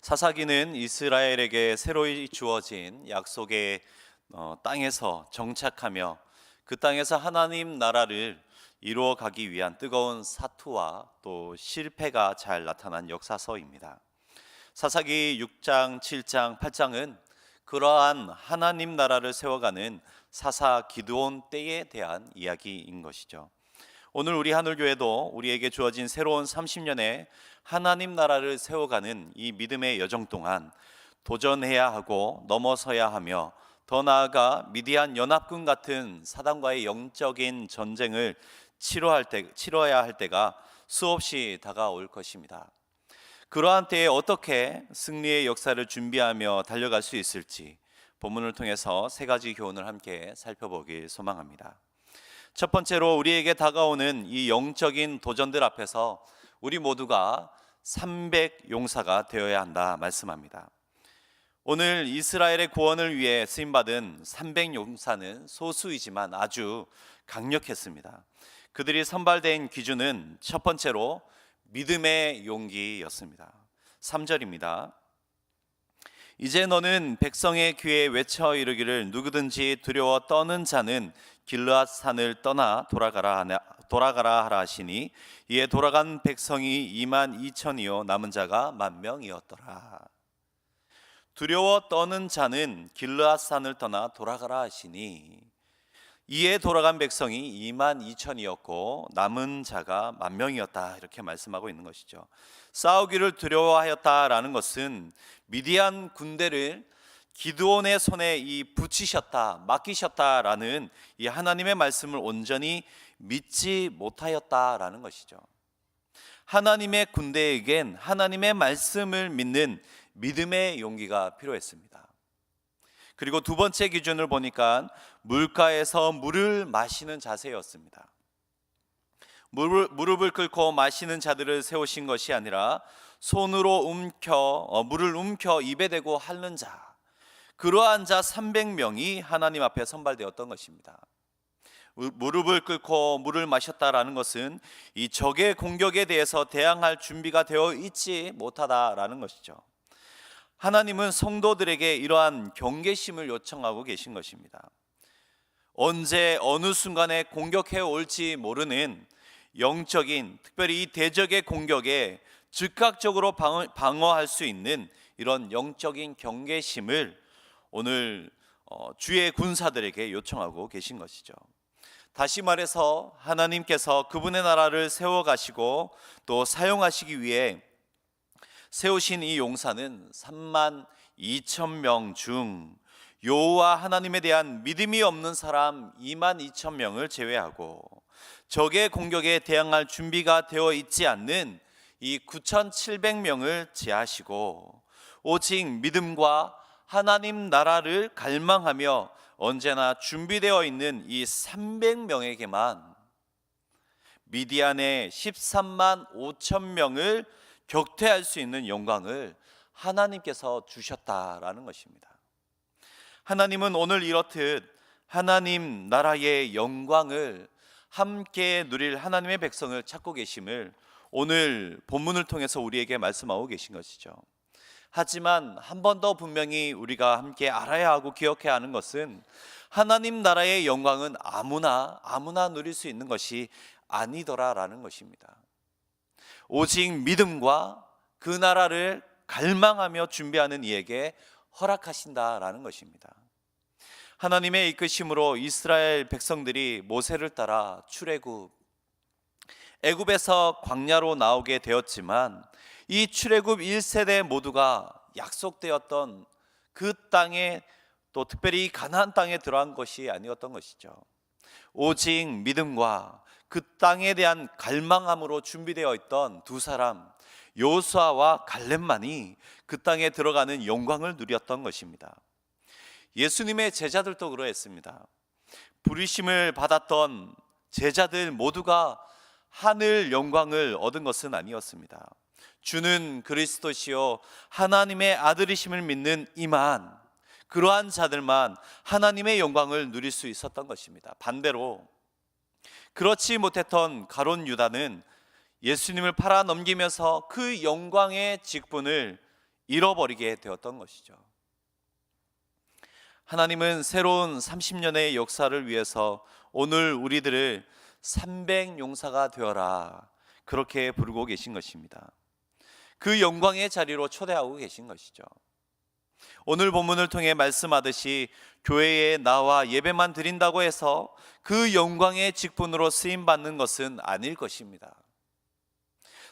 사사기는 이스라엘에게 새로이 주어진 약속의 땅에서 정착하며 그 땅에서 하나님 나라를 이루어 가기 위한 뜨거운 사투와 또 실패가 잘 나타난 역사서입니다. 사사기 6장, 7장, 8장은 그러한 하나님 나라를 세워가는 사사 기드온 때에 대한 이야기인 것이죠. 오늘 우리 하늘교회도 우리에게 주어진 새로운 30년의 하나님 나라를 세워가는 이 믿음의 여정 동안 도전해야 하고 넘어서야 하며, 더 나아가 미디안 연합군 같은 사단과의 영적인 전쟁을 치러야 할 때가 수없이 다가올 것입니다. 그러한 때에 어떻게 승리의 역사를 준비하며 달려갈 수 있을지 본문을 통해서 세 가지 교훈을 함께 살펴보길 소망합니다. 첫 번째로, 우리에게 다가오는 이 영적인 도전들 앞에서 우리 모두가 300용사가 되어야 한다 말씀합니다. 오늘 이스라엘의 구원을 위해 쓰임받은 300용사는 소수이지만 아주 강력했습니다. 그들이 선발된 기준은 첫 번째로 믿음의 용기였습니다. 3절입니다. 이제 너는 백성의 귀에 외쳐 이르기를 누구든지 두려워 떠는 자는 길르앗 산을 떠나 돌아가라 하라 하시니, 이에 돌아간 백성이 22,000이요 남은 자가 10,000명이었더라. 두려워 떠는 자는 길르앗 산을 떠나 돌아가라 하시니, 이에 돌아간 백성이 22,000이었고 남은 자가 10,000명이었다, 이렇게 말씀하고 있는 것이죠. 싸우기를 두려워하였다라는 것은 미디안 군대를 기드온의 손에 붙이셨다, 맡기셨다라는 이 하나님의 말씀을 온전히 믿지 못하였다라는 것이죠. 하나님의 군대에겐 하나님의 말씀을 믿는 믿음의 용기가 필요했습니다. 그리고 두 번째 기준을 보니까 물가에서 물을 마시는 자세였습니다. 무릎을 꿇고 마시는 자들을 세우신 것이 아니라 손으로 물을 움켜 입에 대고 핥는 자, 그러한 자 300명이 하나님 앞에 선발되었던 것입니다. 무릎을 꿇고 물을 마셨다라는 것은 이 적의 공격에 대해서 대항할 준비가 되어 있지 못하다라는 것이죠. 하나님은 성도들에게 이러한 경계심을 요청하고 계신 것입니다. 언제 어느 순간에 공격해 올지 모르는 영적인, 특별히 이 대적의 공격에 즉각적으로 방어할 수 있는 이런 영적인 경계심을 오늘 주의 군사들에게 요청하고 계신 것이죠. 다시 말해서 하나님께서 그분의 나라를 세워가시고 또 사용하시기 위해 세우신 이 용사는 32,000명 중 여호와 하나님에 대한 믿음이 없는 사람 22,000명을 제외하고 적의 공격에 대항할 준비가 되어 있지 않는 이 9,700명을 제하시고, 오직 믿음과 하나님 나라를 갈망하며 언제나 준비되어 있는 이 300명에게만 미디안의 135,000명을 격퇴할 수 있는 영광을 하나님께서 주셨다라는 것입니다. 하나님은 오늘 이렇듯 하나님 나라의 영광을 함께 누릴 하나님의 백성을 찾고 계심을 오늘 본문을 통해서 우리에게 말씀하고 계신 것이죠. 하지만 한 번 더 분명히 우리가 함께 알아야 하고 기억해야 하는 것은, 하나님 나라의 영광은 아무나 누릴 수 있는 것이 아니더라라는 것입니다. 오직 믿음과 그 나라를 갈망하며 준비하는 이에게 허락하신다라는 것입니다. 하나님의 이끄심으로 이스라엘 백성들이 모세를 따라 출애굽, 애굽에서 광야로 나오게 되었지만, 이 출애굽 1세대 모두가 약속되었던 그 땅에, 또 특별히 가나안 땅에 들어간 것이 아니었던 것이죠. 오직 믿음과 그 땅에 대한 갈망함으로 준비되어 있던 두 사람, 여호수아와 갈렙만이 그 땅에 들어가는 영광을 누렸던 것입니다. 예수님의 제자들도 그러했습니다. 부르심을 받았던 제자들 모두가 하늘 영광을 얻은 것은 아니었습니다. 주는 그리스도시요 하나님의 아들이심을 믿는 이만, 그러한 자들만 하나님의 영광을 누릴 수 있었던 것입니다. 반대로 그렇지 못했던 가룟 유다는 예수님을 팔아 넘기면서 그 영광의 직분을 잃어버리게 되었던 것이죠. 하나님은 새로운 30년의 역사를 위해서 오늘 우리들을 300용사가 되어라, 그렇게 부르고 계신 것입니다. 그 영광의 자리로 초대하고 계신 것이죠. 오늘 본문을 통해 말씀하듯이 교회에 나와 예배만 드린다고 해서 그 영광의 직분으로 쓰임받는 것은 아닐 것입니다.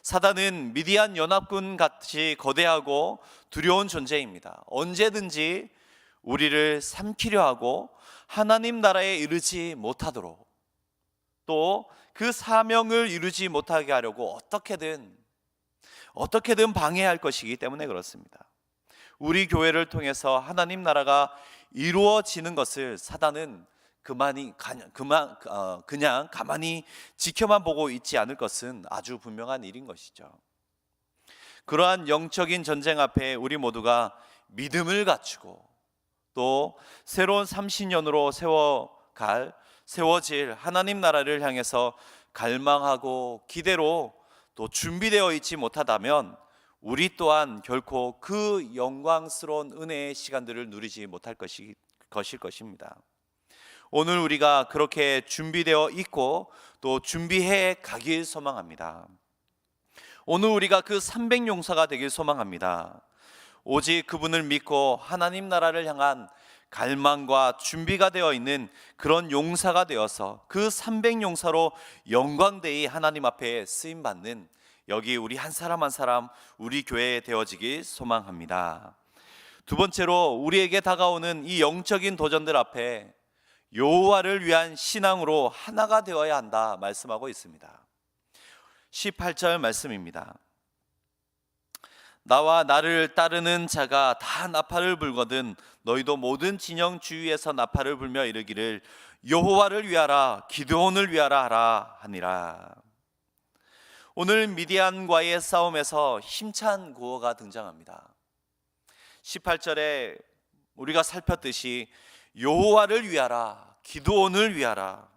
사단은 미디안 연합군 같이 거대하고 두려운 존재입니다. 언제든지 우리를 삼키려 하고 하나님 나라에 이르지 못하도록, 또 그 사명을 이루지 못하게 하려고 어떻게든 방해할 것이기 때문에 그렇습니다. 우리 교회를 통해서 하나님 나라가 이루어지는 것을 사단은 그냥 가만히 지켜만 보고 있지 않을 것은 아주 분명한 일인 것이죠. 그러한 영적인 전쟁 앞에 우리 모두가 믿음을 갖추고 또 새로운 30년으로 세워질 하나님 나라를 향해서 갈망하고 기대로 또 준비되어 있지 못하다면 우리 또한 결코 그 영광스러운 은혜의 시간들을 누리지 못할 것일 것입니다. 오늘 우리가 그렇게 준비되어 있고 또 준비해 가길 소망합니다. 오늘 우리가 그 300용사가 되길 소망합니다. 오직 그분을 믿고 하나님 나라를 향한 갈망과 준비가 되어 있는 그런 용사가 되어서 그 300용사로 영광되이 하나님 앞에 쓰임받는 여기 우리 한 사람 한 사람 우리 교회에 되어지길 소망합니다. 두 번째로 우리에게 다가오는 이 영적인 도전들 앞에 여호와를 위한 신앙으로 하나가 되어야 한다 말씀하고 있습니다. 18절 말씀입니다. 나와 나를 따르는 자가 다 나팔을 불거든 너희도 모든 진영 주위에서 나팔을 불며 이르기를 여호와를 위하라, 기드온을 위하라 하라 하니라. 오늘 미디안과의 싸움에서 힘찬 구호가 등장합니다. 18절에 우리가 살폈듯이 여호와를 위하라, 기드온을 위하라.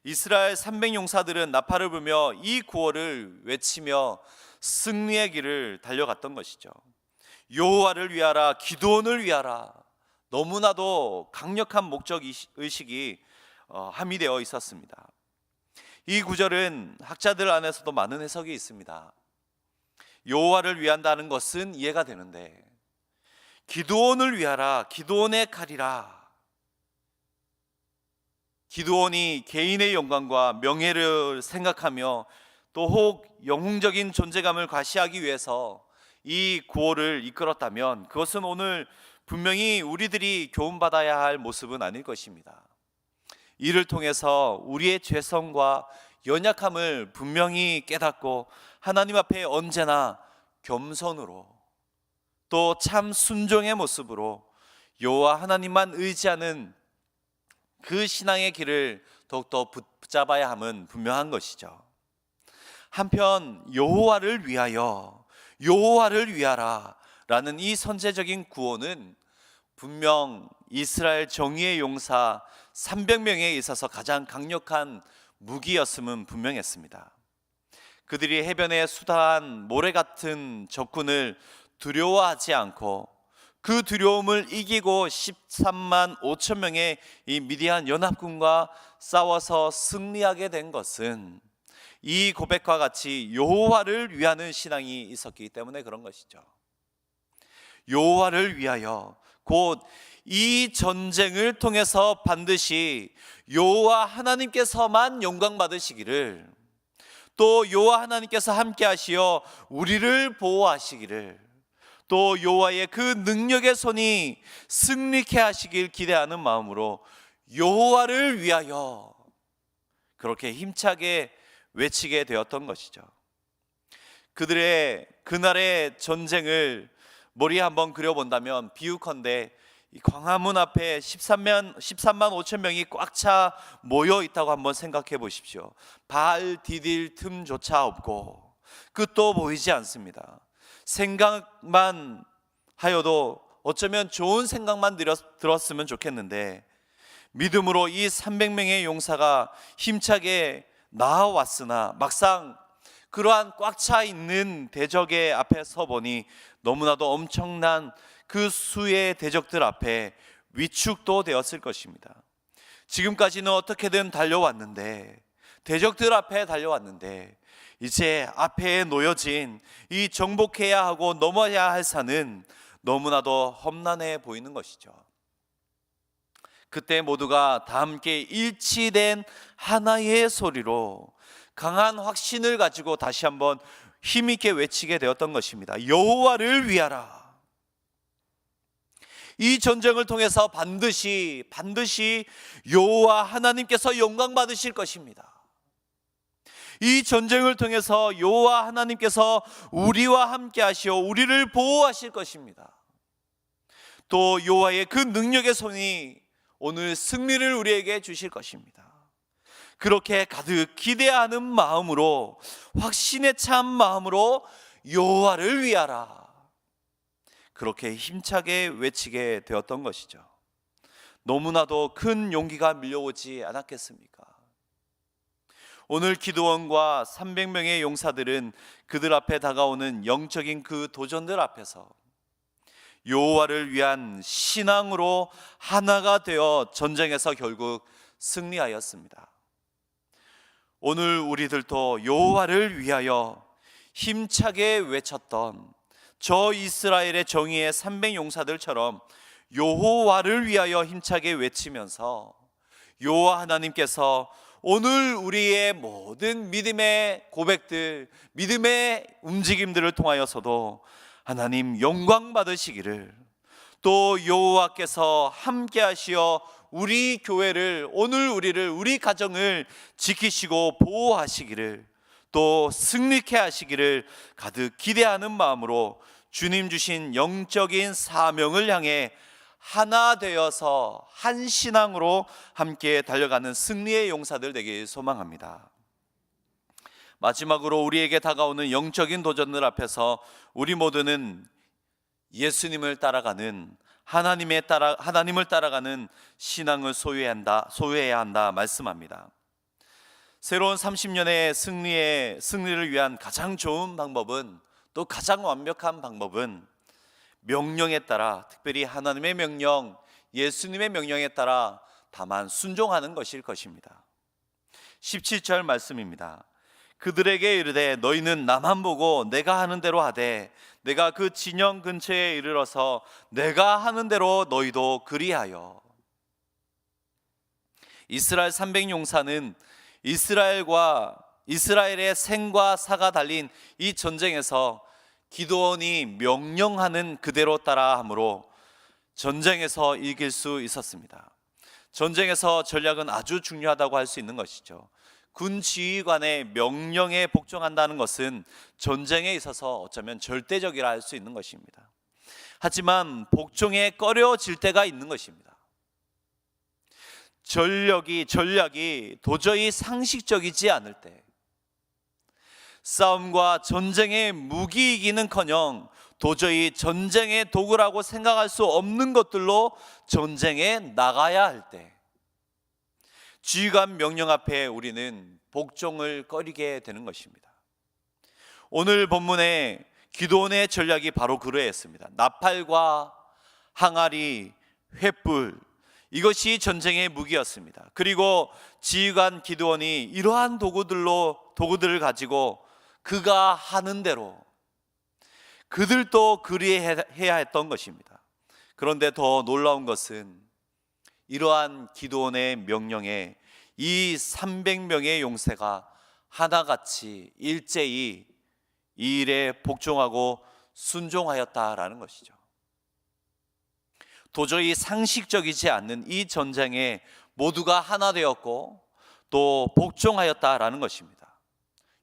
이스라엘 300용사들은 나팔을 불며 이 구호를 외치며 승리의 길을 달려갔던 것이죠. 여호와를 위하라, 기드온을 위하라. 너무나도 강력한 목적 의식이 함의되어 있었습니다. 이 구절은 학자들 안에서도 많은 해석이 있습니다. 여호와를 위한다는 것은 이해가 되는데 기드온을 위하라, 기드온의 칼이라. 기드온이 개인의 영광과 명예를 생각하며 또 혹 영웅적인 존재감을 과시하기 위해서 이 구호를 이끌었다면 그것은 오늘 분명히 우리들이 교훈받아야 할 모습은 아닐 것입니다. 이를 통해서 우리의 죄성과 연약함을 분명히 깨닫고 하나님 앞에 언제나 겸손으로 또 참 순종의 모습으로 여호와 하나님만 의지하는 그 신앙의 길을 더욱더 붙잡아야 함은 분명한 것이죠. 한편 여호와를 위하여, 여호와를 위하라 라는 이 선제적인 구호는 분명 이스라엘 정의의 용사 300명에 있어서 가장 강력한 무기였음은 분명했습니다. 그들이 해변에 수다한 모래 같은 적군을 두려워하지 않고 그 두려움을 이기고 13만 5천 명의 이 미디안 연합군과 싸워서 승리하게 된 것은 이 고백과 같이 여호와를 위하는 신앙이 있었기 때문에 그런 것이죠. 여호와를 위하여, 곧 이 전쟁을 통해서 반드시 여호와 하나님께서만 영광 받으시기를, 또 여호와 하나님께서 함께 하시어 우리를 보호하시기를, 또 여호와의 그 능력의 손이 승리케 하시길 기대하는 마음으로 여호와를 위하여 그렇게 힘차게 외치게 되었던 것이죠. 그들의 그날의 전쟁을 머리에 한번 그려본다면 비유컨대 이 광화문 앞에 13만 5천 명이 꽉 차 모여 있다고 한번 생각해 보십시오. 발 디딜 틈조차 없고 끝도 보이지 않습니다. 생각만 하여도 어쩌면 좋은 생각만 들었으면 좋겠는데 믿음으로 이 300명의 용사가 힘차게 나아왔으나 막상 그러한 꽉 차 있는 대적의 앞에 서보니 너무나도 엄청난 그 수의 대적들 앞에 위축도 되었을 것입니다. 지금까지는 어떻게든 달려왔는데, 대적들 앞에 달려왔는데, 이제 앞에 놓여진 이 정복해야 하고 넘어야 할 산은 너무나도 험난해 보이는 것이죠. 그때 모두가 다 함께 일치된 하나의 소리로 강한 확신을 가지고 다시 한번 힘있게 외치게 되었던 것입니다. 여호와를 위하라. 이 전쟁을 통해서 반드시 여호와 하나님께서 영광 받으실 것입니다. 이 전쟁을 통해서 여호와 하나님께서 우리와 함께 하시어 우리를 보호하실 것입니다. 또 여호와의 그 능력의 손이 오늘 승리를 우리에게 주실 것입니다. 그렇게 가득 기대하는 마음으로, 확신에 찬 마음으로 여호와를 위하라, 그렇게 힘차게 외치게 되었던 것이죠. 너무나도 큰 용기가 밀려오지 않았겠습니까? 오늘 기드온과 300명의 용사들은 그들 앞에 다가오는 영적인 그 도전들 앞에서 여호와를 위한 신앙으로 하나가 되어 전쟁에서 결국 승리하였습니다. 오늘 우리들도 여호와를 위하여 힘차게 외쳤던 저 이스라엘의 정의의 300용사들처럼 여호와를 위하여 힘차게 외치면서 여호와 하나님께서 오늘 우리의 모든 믿음의 고백들, 믿음의 움직임들을 통하여서도 하나님 영광 받으시기를, 또 여호와께서 함께 하시어 우리 교회를, 오늘 우리를, 우리 가정을 지키시고 보호하시기를, 또 승리케 하시기를 가득 기대하는 마음으로 주님 주신 영적인 사명을 향해 하나 되어서 한 신앙으로 함께 달려가는 승리의 용사들 되길 소망합니다. 마지막으로 우리에게 다가오는 영적인 도전들 앞에서 우리 모두는 예수님을 따라가는, 하나님을 따라가는 신앙을 소유해야 한다 말씀합니다. 새로운 30년의 승리를 위한 가장 좋은 방법은, 또 가장 완벽한 방법은 명령에 따라, 특별히 하나님의 명령, 예수님의 명령에 따라 다만 순종하는 것일 것입니다. 17절 말씀입니다. 그들에게 이르되 너희는 나만 보고 내가 하는 대로 하되 내가 그 진영 근처에 이르러서 내가 하는 대로 너희도 그리하여. 이스라엘 300용사는 이스라엘의 생과 사가 달린 이 전쟁에서 기드온이 명령하는 그대로 따라함으로 전쟁에서 이길 수 있었습니다. 전쟁에서 전략은 아주 중요하다고 할 수 있는 것이죠. 군 지휘관의 명령에 복종한다는 것은 전쟁에 있어서 어쩌면 절대적이라 할 수 있는 것입니다. 하지만 복종에 꺼려질 때가 있는 것입니다. 전략이 도저히 상식적이지 않을 때, 싸움과 전쟁의 무기이기는커녕 도저히 전쟁의 도구라고 생각할 수 없는 것들로 전쟁에 나가야 할 때, 지휘관 명령 앞에 우리는 복종을 꺼리게 되는 것입니다. 오늘 본문에 기드온의 전략이 바로 그러했습니다. 나팔과 항아리, 횃불, 이것이 전쟁의 무기였습니다. 그리고 지휘관 기드온이 이러한 도구들을 가지고 그가 하는 대로 그들도 그리해야 했던 것입니다. 그런데 더 놀라운 것은 이러한 기드온의 명령에 이 300명의 용사가 하나같이 일제히 이 일에 복종하고 순종하였다라는 것이죠. 도저히 상식적이지 않는 이 전쟁에 모두가 하나 되었고 또 복종하였다라는 것입니다.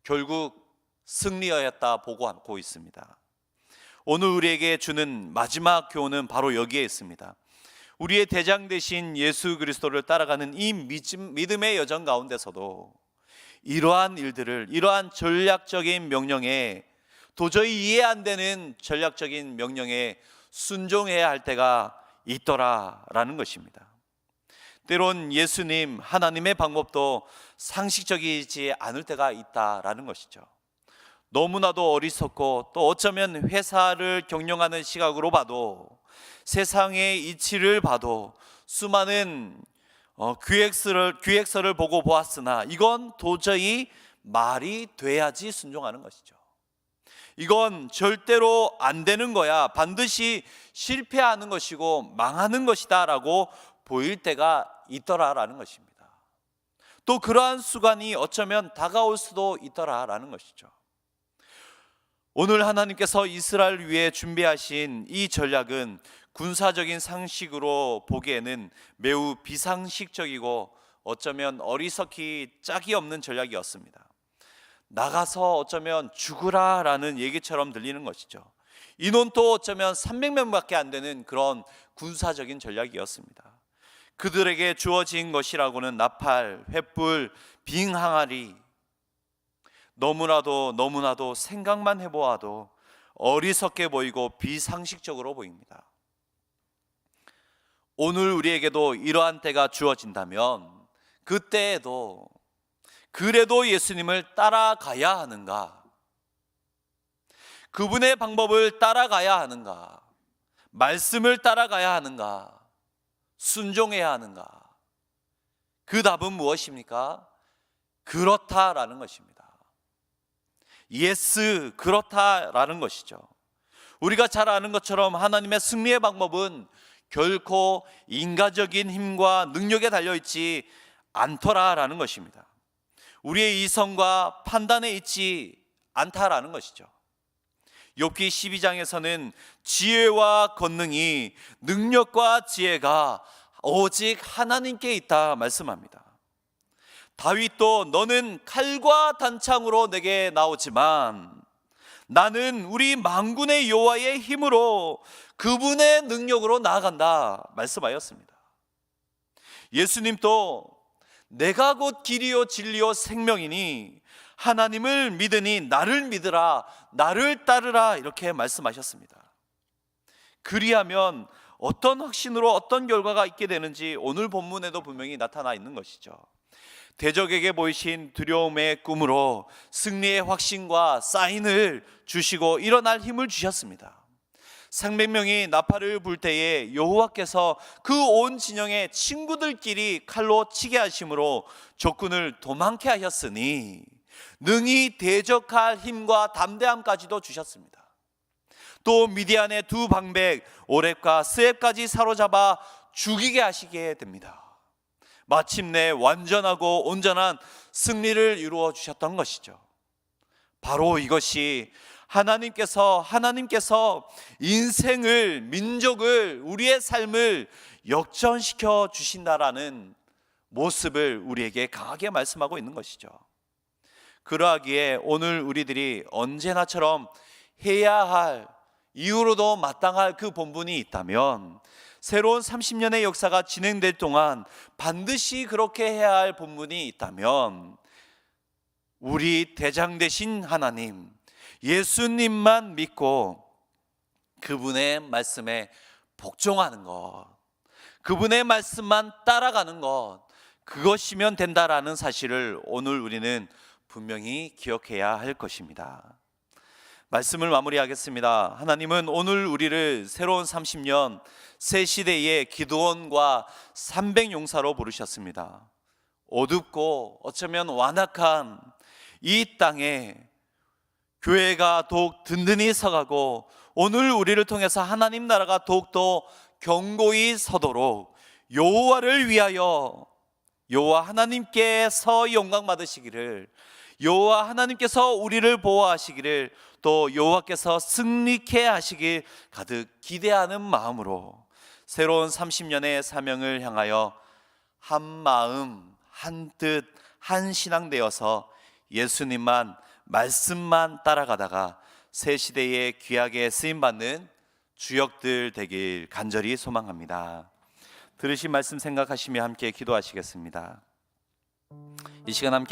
결국 승리하였다 보고 있습니다. 오늘 우리에게 주는 마지막 교훈은 바로 여기에 있습니다. 우리의 대장 되신 예수 그리스도를 따라가는 이 믿음의 여정 가운데서도 이러한 전략적인 명령에, 도저히 이해 안 되는 전략적인 명령에 순종해야 할 때가 있더라라는 것입니다. 때론 예수님, 하나님의 방법도 상식적이지 않을 때가 있다라는 것이죠. 너무나도 어리석고 또 어쩌면 회사를 경영하는 시각으로 봐도 세상의 이치를 봐도 수많은 기획서를 보고 보았으나 이건 도저히 말이 돼야지 순종하는 것이죠. 이건 절대로 안 되는 거야, 반드시 실패하는 것이고 망하는 것이다 라고 보일 때가 있더라라는 것입니다. 또 그러한 순간이 어쩌면 다가올 수도 있더라라는 것이죠. 오늘 하나님께서 이스라엘을 위해 준비하신 이 전략은 군사적인 상식으로 보기에는 매우 비상식적이고 어쩌면 어리석기 짝이 없는 전략이었습니다. 나가서 어쩌면 죽으라 라는 얘기처럼 들리는 것이죠. 인원도 어쩌면 300명밖에 안 되는 그런 군사적인 전략이었습니다. 그들에게 주어진 것이라고는 나팔, 횃불, 빙 항아리, 너무나도 생각만 해보아도 어리석게 보이고 비상식적으로 보입니다. 오늘 우리에게도 이러한 때가 주어진다면 그때에도 그래도 예수님을 따라가야 하는가? 그분의 방법을 따라가야 하는가? 말씀을 따라가야 하는가? 순종해야 하는가? 그 답은 무엇입니까? 그렇다라는 것입니다. 예스, 그렇다라는 것이죠. 우리가 잘 아는 것처럼 하나님의 승리의 방법은 결코 인간적인 힘과 능력에 달려있지 않더라라는 것입니다. 우리의 이성과 판단에 있지 않다라는 것이죠. 욥기 12장에서는 지혜와 권능이, 능력과 지혜가 오직 하나님께 있다 말씀합니다. 다윗도 너는 칼과 단창으로 내게 나오지만 나는 우리 만군의 여호와의 힘으로 그분의 능력으로 나아간다 말씀하였습니다. 예수님도 내가 곧 길이요 진리요 생명이니 하나님을 믿으니 나를 믿으라, 나를 따르라 이렇게 말씀하셨습니다. 그리하면 어떤 확신으로 어떤 결과가 있게 되는지 오늘 본문에도 분명히 나타나 있는 것이죠. 대적에게 보이신 두려움의 꿈으로 승리의 확신과 사인을 주시고 일어날 힘을 주셨습니다. 300명이 나팔을 불 때에 여호와께서 그 온 진영의 친구들끼리 칼로 치게 하심으로 적군을 도망케 하셨으니 능히 대적할 힘과 담대함까지도 주셨습니다. 또 미디안의 두 방백 오렙과 스렙까지 사로잡아 죽이게 하시게 됩니다. 마침내 완전하고 온전한 승리를 이루어 주셨던 것이죠. 바로 이것이 하나님께서 인생을, 민족을, 우리의 삶을 역전시켜 주신다라는 모습을 우리에게 강하게 말씀하고 있는 것이죠. 그러하기에 오늘 우리들이 언제나처럼 해야 할, 이후로도 마땅할 그 본분이 있다면 새로운 30년의 역사가 진행될 동안 반드시 그렇게 해야 할 본분이 있다면 우리 대장 되신 하나님 예수님만 믿고 그분의 말씀에 복종하는 것, 그분의 말씀만 따라가는 것, 그것이면 된다라는 사실을 오늘 우리는 분명히 기억해야 할 것입니다. 말씀을 마무리하겠습니다. 하나님은 오늘 우리를 새로운 30년 새 시대의 기드온과 300용사로 부르셨습니다. 어둡고 어쩌면 완악한 이 땅에 교회가 더욱 든든히 서가고 오늘 우리를 통해서 하나님 나라가 더욱더 견고히 서도록 여호와를 위하여 여호와 하나님께서 영광 받으시기를, 여호와 하나님께서 우리를 보호하시기를, 또 여호와께서 승리케 하시길 가득 기대하는 마음으로 새로운 30년의 사명을 향하여 한 마음, 한 뜻, 한 신앙 되어서 예수님만, 말씀만 따라가다가 새 시대에 귀하게 쓰임받는 주역들 되길 간절히 소망합니다. 들으신 말씀 생각하시며 함께 기도하시겠습니다. 이 시간 함께